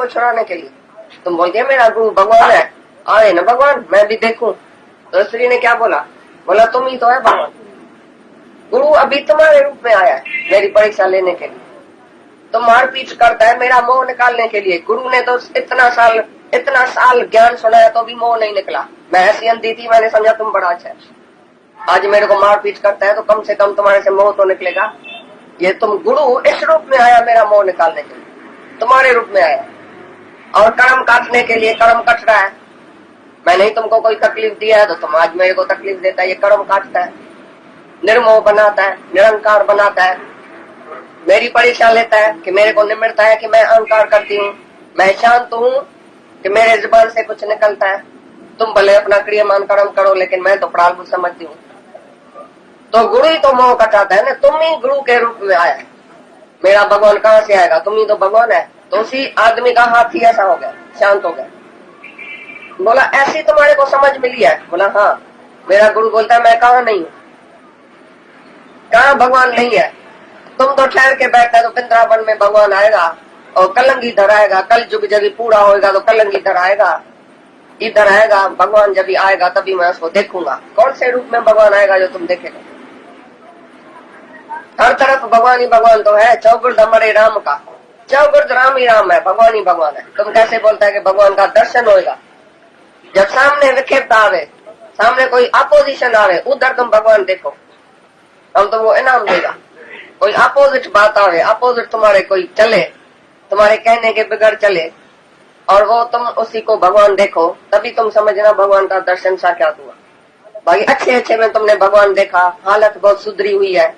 को छुड़ाने के लिए। तुम बोलते है मेरा गुरु भगवान है, आए ना भगवान मैं भी देखूं। तो स्त्री ने क्या बोला, बोला तुम ही तो है भगवान। गुरु अभी तुम्हारे रूप में आया है मेरी परीक्षा लेने के लिए, तो मारपीट करता है मेरा मोह निकालने के लिए। गुरु ने तो इतना साल ज्ञान सुनाया तो भी मोह नहीं निकला। मैं ऐसी अंधी थी, मैंने समझा तुम बड़ा अच्छा है। आज मेरे को मारपीट करता है तो कम से कम तुम्हारे से मोह तो निकलेगा। ये तुम गुरु इस रूप में आया मेरा मोह निकालने के लिए, तुम्हारे रूप में आया और कर्म काटने के लिए। कर्म कट रहा है, मैंने ही तुमको कोई तकलीफ दिया है तो तुम आज मेरे को तकलीफ देता है। ये कर्म काटता है, निर्मोह बनाता है, निरंकार बनाता है, मेरी परीक्षा लेता है कि मेरे को निमिरता है कि मैं अहंकार करती हूँ, मैं शांत हूँ कि मेरे जुबान से कुछ निकलता है। तुम भले अपना क्रियमान कर्म करो लेकिन मैं तो प्रारब्ध समझती हूँ। तो गुरु ही तो मोह कटाता है ना। तुम ही गुरु के रूप में आया, मेरा भगवान कहाँ से आएगा, तुम ही तो भगवान है। तो उसी आदमी का हाथ ही ऐसा हो गया, शांत हो गया। बोला ऐसी तुम्हारे को समझ मिली है? बोला हाँ। मेरा गुरु बोलता है मैं कहाँ नहीं हूँ, कहाँ भगवान नहीं है। तुम तो ठहर के बैठा तो वृंदावन में भगवान आएगा और कलंगीधर आएगा। कल युग जब पूरा होएगा तो कलंगीधर आएगा, इधर आएगा भगवान। जब आएगा तभी मैं उसको देखूंगा। कौन से रूप में भगवान आएगा जो तुम देखेगा? हर तरफ भगवान ही भगवान तो है। चौगिर्द हमारे राम का, चौगिर्द राम ही राम है, भगवान ही भगवान है। तुम कैसे बोलता है कि भगवान का दर्शन होएगा? जब सामने विक्षेपता आवे, सामने कोई अपोजिशन आवे, उधर तुम भगवान देखो, हम तुमको इनाम देगा। कोई अपोजिट बात आवे, अपोजिट तुम्हारे कोई चले, तुम्हारे कहने के बगैर चले और वो तुम उसी को भगवान देखो, तभी तुम समझना भगवान का दर्शन साक्षात हुआ। भाई अच्छे में तुमने भगवान देखा, हालत बहुत सुधरी हुई है,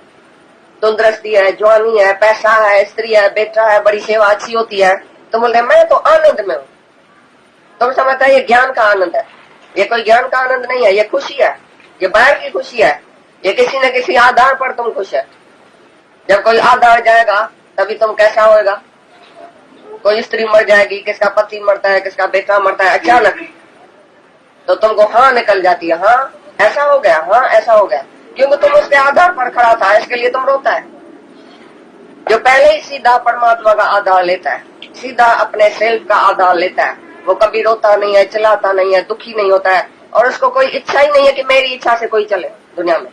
तंदुरुस्ती है, जवानी है, पैसा है, स्त्री है, बेटा है, बड़ी सेवा अच्छी होती है, तुम बोल रहे मैं तो आनंद में हूँ। तुम समझता है ये ज्ञान का आनंद है। ये कोई ज्ञान का आनंद नहीं है, ये खुशी है, ये बाहर की खुशी है। ये किसी न किसी आधार पर तुम खुश है। जब कोई आधार जाएगा तभी तुम कैसा होएगा। कोई स्त्री मर जाएगी, किसका पति मरता है, किसका बेटा मरता है अचानक, तो तुमको हाँ निकल जाती है, हाँ ऐसा हो गया, हाँ ऐसा हो गया, क्योंकि तुम उसके आधार पर खड़ा था, इसके लिए तुम रोता है। जो पहले ही सीधा परमात्मा का आधार लेता है, सीधा अपने सेल्फ का आधार लेता है, वो कभी रोता नहीं है, चिल्लाता नहीं है, दुखी नहीं होता है। और उसको कोई इच्छा ही नहीं है कि मेरी इच्छा से कोई चले दुनिया में।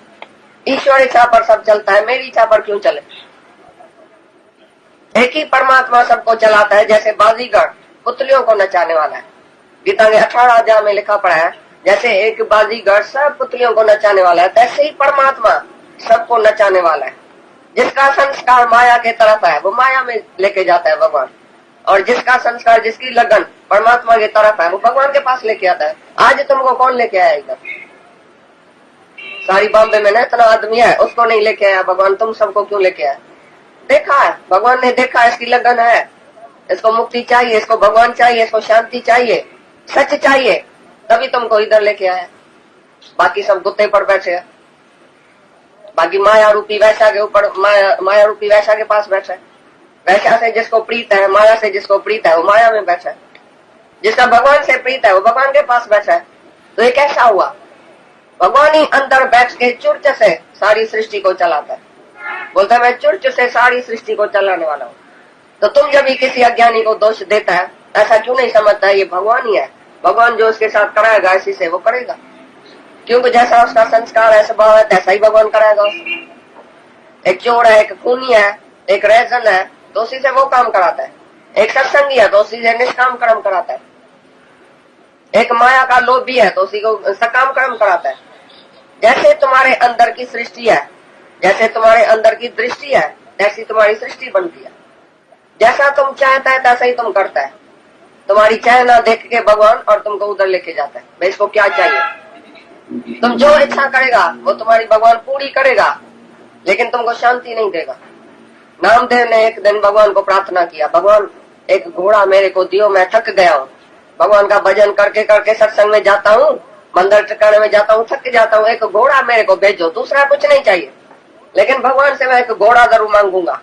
ईश्वर इच्छा पर सब चलता है, मेरी इच्छा पर क्यों चले? एक ही परमात्मा सबको चलाता है। जैसे बाजीगर पुतलियों को नचाने वाला है, गीता के 18 अध्याय में लिखा पड़ा है, जैसे एक बाजीगर सब पुतलियों को नचाने वाला है, तैसे ही परमात्मा सबको नचाने वाला है। जिसका संस्कार माया के तरफ है वो माया में लेके जाता है भगवान, और जिसका संस्कार, जिसकी लगन परमात्मा के तरफ है वो भगवान के पास लेके आता है। आज तुमको कौन लेके आया इधर? सारी बॉम्बे में ना इतना आदमी है, उसको नहीं लेके आया भगवान, तुम सबको क्यों लेके आया? देखा है, भगवान ने देखा इसकी लगन है, इसको मुक्ति चाहिए, इसको भगवान चाहिए, इसको शांति चाहिए, सच चाहिए, तभी तुमको इधर लेके आया। बाकी सब गुत्ते पर बैठे हैं, बाकी माया रूपी वैसा के ऊपर, माया रूपी वैसा के पास बैठा है। वैसा से जिसको प्रीत है, माया से जिसको प्रीत है वो माया में बैठा है। जिसका भगवान से प्रीत है वो भगवान के पास बैठा है। तो ये कैसा हुआ? भगवान ही अंदर बैठ के चुर्च से सारी सृष्टि को चलाता है। बोलता है मैं चुर्च से सारी सृष्टि को चलाने वाला हूँ। तो तुम जब भी किसी अज्ञानी को दोष देता है, ऐसा क्यों नहीं समझता है ये भगवान ही है? भगवान जो उसके साथ कराएगा इसी से वो करेगा, क्योंकि जैसा उसका संस्कार है, स्वभाव है, तैसा ही भगवान कराएगा उसको। एक चोर है, एक खूनी है, एक रैजन है, तो उसी से वो काम कराता है। एक सत्संगी है तो उसी से निष्काम कर्म कराता है। एक माया का लोभी है तो उसी को सकाम कर्म कराता है। जैसे तुम्हारे अंदर की सृष्टि है, जैसे तुम्हारे अंदर की दृष्टि है, ऐसी तुम्हारी सृष्टि बनती है। जैसा तुम चाहता है तैसा ही तुम करता है। तुम्हारी चाह ना देख के भगवान और तुमको उधर लेके जाता है, भाई इसको क्या चाहिए। तुम जो इच्छा करेगा वो तुम्हारी भगवान पूरी करेगा, लेकिन तुमको शांति नहीं देगा। नामदेव ने एक दिन भगवान को प्रार्थना किया, भगवान एक घोड़ा मेरे को दियो, मैं थक गया हूँ। भगवान का भजन करके करके सत्संग में जाता हूँ, मंदिर टिकाने में जाता हूँ, थक जाता हूँ, एक घोड़ा मेरे को भेजो, दूसरा कुछ नहीं चाहिए। लेकिन भगवान से मैं एक घोड़ा जरूर मांगूंगा।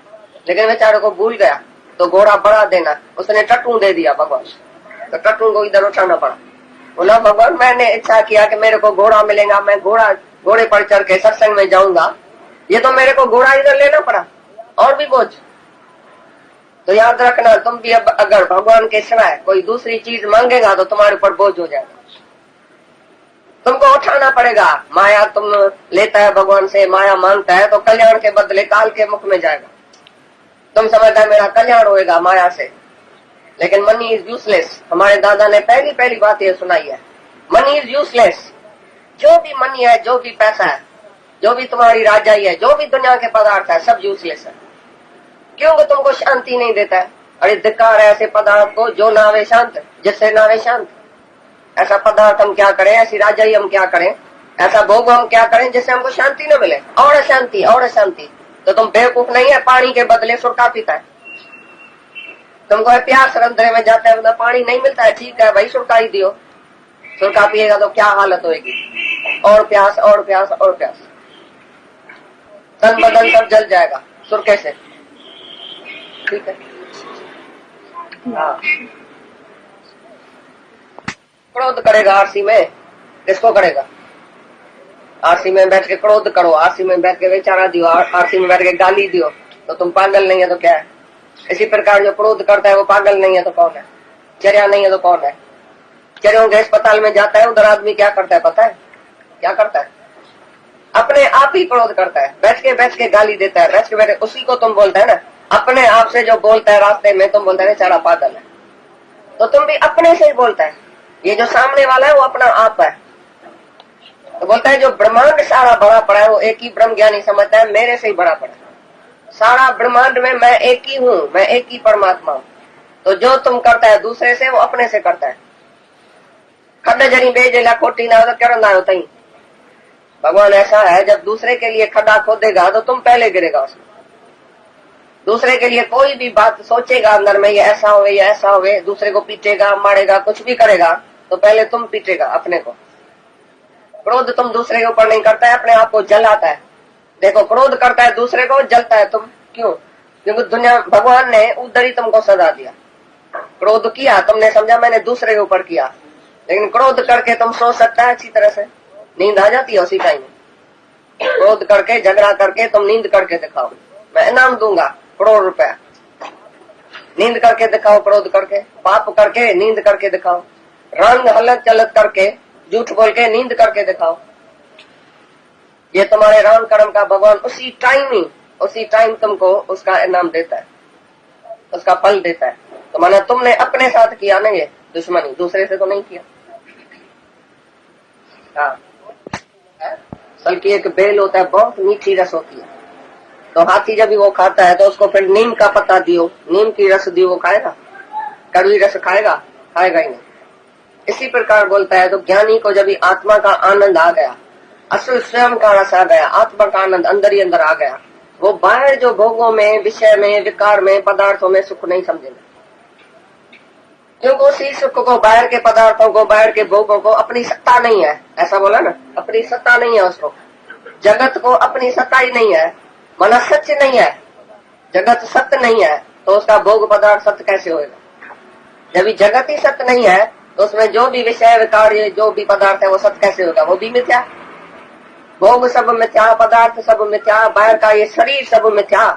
लेकिन बेचारे को भूल गया, तो घोड़ा बढ़ा देना, उसने टट्टू दे दिया भगवान, तो टट्टू को इधर उठाना पड़ा। बोला भगवान मैंने इच्छा किया कि मेरे को घोड़ा मिलेगा, मैं घोड़े पर चढ़ के सत्संग में जाऊंगा, ये तो मेरे को घोड़ा इधर लेना पड़ा और भी बोझ। तो याद रखना, तुम भी अब अगर भगवान के सिवाय कोई दूसरी चीज मांगेगा तो तुम्हारे ऊपर बोझ हो जाएगा। तुमको उठाना पड़ेगा। माया तुम लेता है भगवान से, माया मांगता है तो कल्याण के बदले काल के मुख में जाएगा। तुम समझता है मेरा कल्याण होएगा माया से, लेकिन मनी इज यूजलेस। हमारे दादा ने पहली बात ये सुनाई है, मनी इज यूजलेस। जो भी मनी है, जो भी पैसा है, जो भी तुम्हारी राजाई है, जो भी दुनिया के पदार्थ है, सब यूजलेस है। क्योंकि तुमको शांति नहीं देता है। अरे धिक्कार है ऐसे पदार्थ को जो नावे शांत, जिससे नावे शांत। ऐसा पदार्थ हम क्या करें, ऐसी राजाई हम क्या करें, ऐसा भोग हम क्या करें जिससे हमको शांति न मिले, और अशांति और अशांति। तो तुम बेवकूफ नहीं है, पानी के बदले सुरका पीता है। तुमको है प्यास, रंध्रे में जाता है, मतलब पानी नहीं मिलता है, ठीक है भाई सुरका ही दियो। सुरका पिएगा तो क्या हालत होगी, और प्यास और प्यास और प्यास, तन बदन सब जल जाएगा सुरके से। ठीक है, हाँ। क्रोध करेगा आरसी में, किसको करेगा? आरसी में बैठ के क्रोध करो, आरसी में बैठ के विचारा दियो, आरसी में बैठ के गाली दियो, तो तुम पागल नहीं है तो क्या है? इसी प्रकार जो क्रोध करता है वो पागल नहीं है तो कौन है? चर्या नहीं है तो कौन है? चर्यों के अस्पताल में जाता है, उधर आदमी क्या करता है पता है? क्या करता है? अपने आप ही क्रोध करता है, बैठ के गाली देता है, बैठ के उसी को तुम बोलता है ना, अपने आप से जो बोलता है रास्ते में, तुम बोलता है बेचारा पागल है। तो तुम भी अपने से ही बोलता है, ये जो सामने वाला है वो अपना आप है। तो बोलता है जो ब्रह्मांड सारा बड़ा पड़ा है वो एक ही ब्रह्म ज्ञानी समझता है मेरे से ही बड़ा पड़ा है। सारा ब्रह्मांड में मैं एक ही हूँ, मैं एक ही परमात्मा हूँ। तो जो तुम करता है दूसरे से, वो अपने से करता है। खड्डा जरी बेजेला खोटी ना हो तो करना होता ही। भगवान ऐसा है, जब दूसरे के लिए खड्डा खोदेगा तो तुम पहले गिरेगा उसमें। दूसरे के लिए कोई भी बात सोचेगा अंदर में, ये ऐसा हो ये ऐसा हो, दूसरे को पीटेगा, मारेगा, कुछ भी करेगा, तो पहले तुम पीटेगा अपने को। क्रोध तुम दूसरे के ऊपर नहीं करता है, अपने आप को जलाता है। देखो क्रोध करता है दूसरे को, जलता है तुम, क्यों? क्योंकि दुनिया भगवान ने उधर ही तुमको सजा दिया। क्रोध किया तुमने, समझा मैंने दूसरे के ऊपर किया, लेकिन क्रोध करके तुम सो सकता है अच्छी तरह से, नींद आ जाती है उसी टाइम। क्रोध करके, झगड़ा करके तुम नींद करके दिखाओ, मैं इनाम दूंगा करोड़ रुपया। नींद करके दिखाओ, क्रोध करके, पाप करके नींद करके दिखाओ, रंग हलत चलत करके, झूठ बोल के नींद करके दिखाओ। ये तुम्हारे राम कर्म का भगवान उसी टाइम तुमको उसका इनाम देता है, उसका फल देता है। तो माना तुमने अपने साथ किया ना ये दुश्मनी, दूसरे से तो नहीं किया। हाँ, सल की एक बेल होता है, बहुत मीठी रस होती है। तो हाथी जब भी वो खाता है तो उसको फिर नीम का पत्ता दियो, नीम की रस दियो, वो खाएगा? कड़वी रस खाएगा? खाएगा ही नहीं। इसी प्रकार बोलता है, तो ज्ञानी को जब आत्मा का आनंद आ गया, असल स्वयं का रस आ गया, आत्मा का आनंद अंदर ही अंदर आ गया, वो बाहर जो भोगों में, विषय में, विकार में, पदार्थों में सुख नहीं समझेगा। क्योंकि उसी सुख को, बाहर के पदार्थों को, बाहर के भोगों को अपनी सत्ता नहीं है। ऐसा बोला ना, अपनी सत्ता नहीं है उसको। जगत को अपनी सत्ता ही नहीं है, माना सच नहीं है, जगत सत्य नहीं है, तो उसका भोग पदार्थ सत्य कैसे होगा? जब जगत ही सत्य नहीं है तो उसमें जो भी विषय, विकार, जो भी पदार्थ है वो सत्य कैसे होगा? वो भी मिथ्या। भोग सब मिथ्या, पदार्थ सब मिथ्या, बाहर का ये शरीर सब मिथ्या,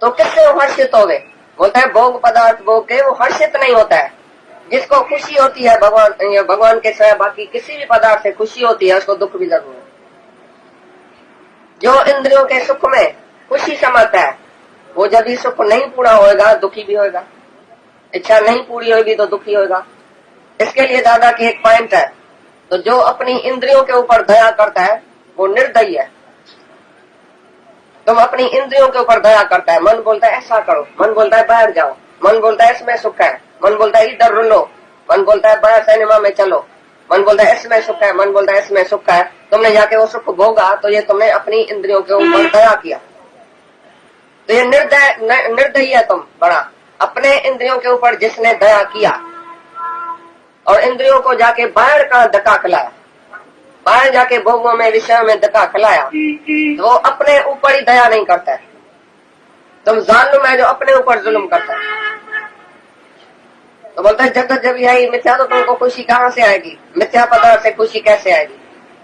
तो किससे वो हर्षित हो गए? बोलता है भोग पदार्थ भोग के वो हर्षित नहीं होता है। जिसको खुशी होती है भगवान के सिवाय बाकी किसी भी पदार्थ से खुशी होती है, उसको दुख भी जरूर है। जो इंद्रियों के सुख में खुशी समझता है, वो जब भी सुख नहीं पूरा होएगा दुखी भी होएगा, इच्छा नहीं पूरी होगी तो दुखी होएगा। इसके लिए दादा की एक पॉइंट है, तो जो अपनी इंद्रियों के ऊपर दया करता है वो निर्दयी है। तुम अपनी इंद्रियों के ऊपर दया करता है, मन बोलता है ऐसा करो, मन बोलता है बाहर जाओ, मन बोलता है इसमें सुख है, मन बोलता है इधर रुलो, मन बोलता है बाहर सिनेमा में चलो, मन बोलता है इसमें सुख है, मन बोलता है इसमें सुख है। तुमने जाके वो सुख भोगा तो ये तुमने अपनी इंद्रियों के ऊपर दया किया, तो ये निर्दयी है तुम बड़ा। अपने इंद्रियों के ऊपर जिसने दया किया और इंद्रियों को जाके बाहर का धक्का खिलाया, बाहर जाके भोगों में, विषयों में धक्का खिलाया, तो वो अपने ऊपर ही दया नहीं करता है। तुम जालिम है जो अपने ऊपर जुल्म करता है। तो बोलता है जगत जब यही मिथ्या, तो तुमको खुशी कहाँ से आएगी? मिथ्या पदार्थ से खुशी कैसे आएगी?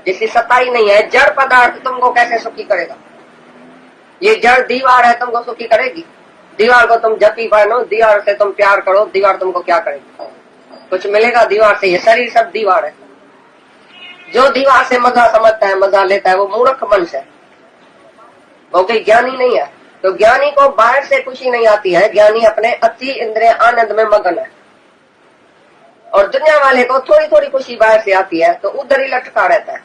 जिसकी सत्ता ही नहीं है। जड़ पदार्थ तुमको कैसे सुखी करेगा? ये जड़ दीवार है, तुमको सुखी करेगी? दीवार को तुम जपी पहनो, दीवार से तुम प्यार करो, दीवार तुमको क्या करेगी? कुछ मिलेगा दीवार से? ये शरीर सब दीवार है। जो दीवार से मजा समझता है, मजा लेता है, वो मूर्ख मनुष्य है, वो कोई ज्ञानी नहीं है। तो ज्ञानी को बाहर से खुशी नहीं आती है, ज्ञानी अपने अति इंद्रिय आनंद में मगन है। और दुनिया वाले को थोड़ी थोड़ी खुशी बाहर से आती है तो उधर ही लटका रहता है,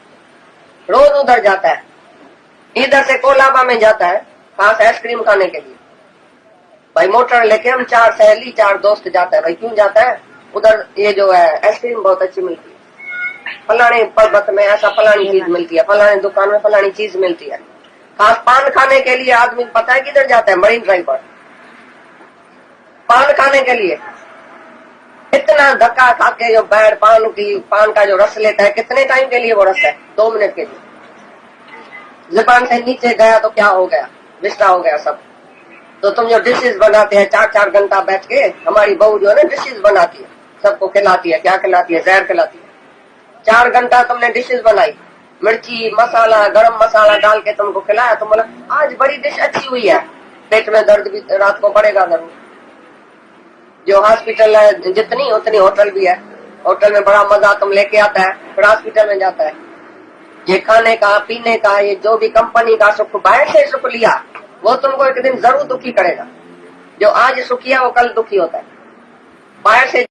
रोज उधर जाता है। इधर से कोलाबा में जाता है खास आइसक्रीम खाने के लिए। भाई मोटर लेके हम 4 सहेली 4 दोस्त जाता है। भाई क्यों जाता है? उधर ये जो है आइसक्रीम बहुत अच्छी मिलती है, फलाने पर्वत में ऐसा फलानी चीज मिलती है, फलाने दुकान में फलानी चीज मिलती है। खास पान खाने के लिए आदमी पता है किधर जाता है? मरीन ड्राइव पर पान खाने के लिए। इतना धक्का खा के जो बैड पान का जो रस लेता है, कितने टाइम के लिए वो रस है? 2 मिनट के लिए। जुबान से नीचे गया तो क्या हो गया? विस्टा हो गया सब। तो तुम जो डिशेज बनाते हैं 4-4 घंटा बैठ के, हमारी बहू जो है ना डिशेज बनाती है, सबको खिलाती है। क्या खिलाती है? जहर खिलाती है। 4 घंटा तुमने डिशेज बनाई, मिर्ची मसाला गरम मसाला डाल के तुमको खिलाया, तुम बोला आज बड़ी डिश अच्छी हुई है। पेट में दर्द भी रात को बढ़ेगा जरूर। जो हॉस्पिटल है जितनी उतनी होटल भी है। होटल में बड़ा मजा तुम लेके आता है, फिर हॉस्पिटल में जाता है। ये खाने का पीने का, ये जो भी कंपनी का सुख, बाहर से सुख लिया, वो तुमको एक दिन जरूर दुखी करेगा। जो आज सुखी है वो कल दुखी होता है। बाहर से